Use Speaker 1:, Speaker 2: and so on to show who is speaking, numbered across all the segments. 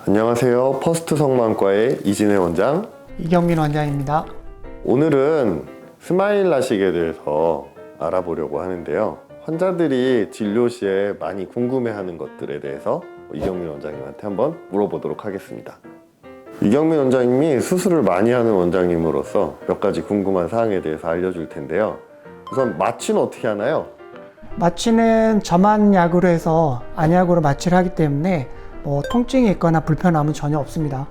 Speaker 1: 안녕하세요. 퍼스트 성모학과의 이진혜 원장.
Speaker 2: 이경민 원장입니다.
Speaker 1: 오늘은 스마일 라식에 대해서 알아보려고 하는데요. 환자들이 진료 시에 많이 궁금해하는 것들에 대해서 이경민 원장님한테 한번 물어보도록 하겠습니다. 이경민 원장님이 수술을 많이 하는 원장님으로서 몇 가지 궁금한 사항에 대해서 알려줄 텐데요. 우선 마취는 어떻게 하나요?
Speaker 2: 마취는 점안약으로 해서 안약으로 마취를 하기 때문에 통증이 있거나 불편함은 전혀 없습니다.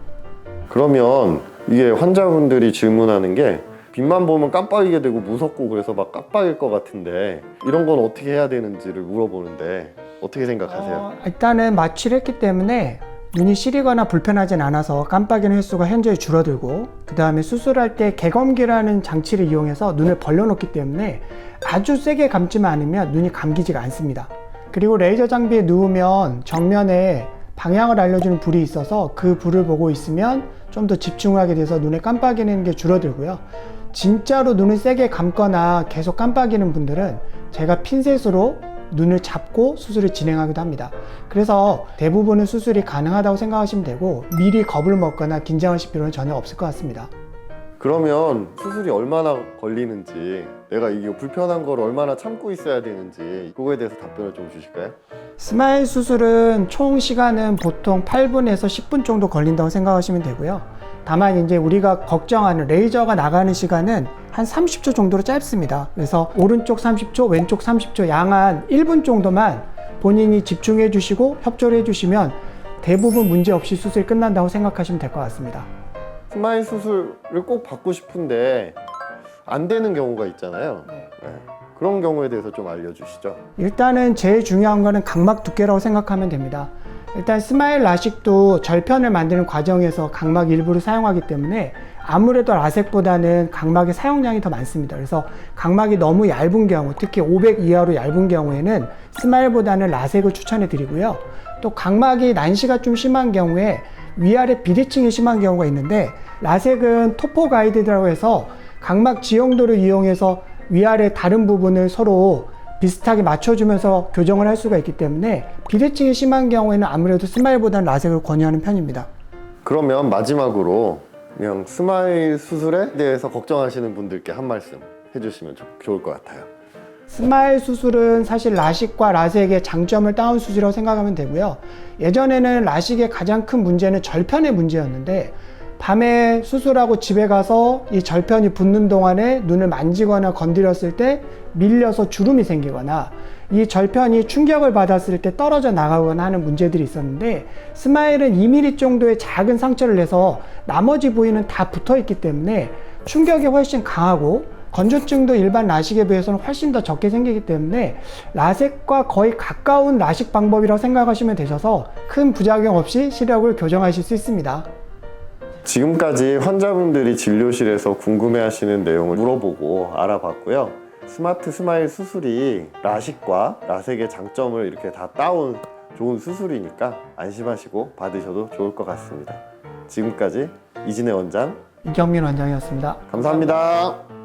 Speaker 1: 그러면 이게 환자분들이 질문하는 게 빛만 보면 깜빡이게 되고 무섭고 그래서 막 깜빡일 것 같은데 이런 건 어떻게 해야 되는지를 물어보는데 어떻게 생각하세요?
Speaker 2: 일단은 마취를 했기 때문에 눈이 시리거나 불편하진 않아서 깜빡이는 횟수가 현저히 줄어들고, 그 다음에 수술할 때 개검기라는 장치를 이용해서 눈을 벌려놓기 때문에 아주 세게 감지만 않으면 눈이 감기지가 않습니다. 그리고 레이저 장비에 누우면 정면에 방향을 알려주는 불이 있어서 그 불을 보고 있으면 좀 더 집중하게 돼서 눈에 깜빡이는 게 줄어들고요. 진짜로 눈을 세게 감거나 계속 깜빡이는 분들은 제가 핀셋으로 눈을 잡고 수술을 진행하기도 합니다. 그래서 대부분은 수술이 가능하다고 생각하시면 되고, 미리 겁을 먹거나 긴장하실 필요는 전혀 없을 것 같습니다.
Speaker 1: 그러면 수술이 얼마나 걸리는지, 내가 이게 불편한 걸 얼마나 참고 있어야 되는지 그거에 대해서 답변을 좀 주실까요?
Speaker 2: 스마일 수술은 총 시간은 보통 8분에서 10분 정도 걸린다고 생각하시면 되고요. 다만 이제 우리가 걱정하는 레이저가 나가는 시간은 한 30초 정도로 짧습니다. 그래서 오른쪽 30초, 왼쪽 30초 양한 1분 정도만 본인이 집중해 주시고 협조를 해 주시면 대부분 문제 없이 수술이 끝난다고 생각하시면 될 것 같습니다.
Speaker 1: 스마일 수술을 꼭 받고 싶은데 안 되는 경우가 있잖아요. 네. 그런 경우에 대해서 좀 알려주시죠.
Speaker 2: 일단은 제일 중요한 거는 각막 두께라고 생각하면 됩니다. 일단 스마일 라식도 절편을 만드는 과정에서 각막 일부를 사용하기 때문에 아무래도 라섹보다는 각막의 사용량이 더 많습니다. 그래서 각막이 너무 얇은 경우, 특히 500 이하로 얇은 경우에는 스마일보다는 라섹을 추천해 드리고요. 또 각막이 난시가 좀 심한 경우에 위아래 비대칭이 심한 경우가 있는데, 라섹은 토포 가이드라고 해서 각막 지형도를 이용해서 위아래 다른 부분을 서로 비슷하게 맞춰주면서 교정을 할 수가 있기 때문에 비대칭이 심한 경우에는 아무래도 스마일보다는 라섹을 권유하는 편입니다.
Speaker 1: 그러면 마지막으로 그냥 스마일 수술에 대해서 걱정하시는 분들께 한 말씀 해주시면 좋을 것 같아요.
Speaker 2: 스마일 수술은 사실 라식과 라섹의 장점을 따온 수술이라고 생각하면 되고요. 예전에는 라식의 가장 큰 문제는 절편의 문제였는데, 밤에 수술하고 집에 가서 이 절편이 붓는 동안에 눈을 만지거나 건드렸을 때 밀려서 주름이 생기거나 이 절편이 충격을 받았을 때 떨어져 나가거나 하는 문제들이 있었는데, 스마일은 2mm 정도의 작은 상처를 내서 나머지 부위는 다 붙어 있기 때문에 충격이 훨씬 강하고 건조증도 일반 라식에 비해서는 훨씬 더 적게 생기기 때문에 라섹과 거의 가까운 라식 방법이라고 생각하시면 되셔서 큰 부작용 없이 시력을 교정하실 수 있습니다.
Speaker 1: 지금까지 환자분들이 진료실에서 궁금해하시는 내용을 물어보고 알아봤고요. 스마트 스마일 수술이 라식과 라섹의 장점을 이렇게 다 따온 좋은 수술이니까 안심하시고 받으셔도 좋을 것 같습니다. 지금까지 이진혜 원장,
Speaker 2: 이경민 원장이었습니다.
Speaker 1: 감사합니다.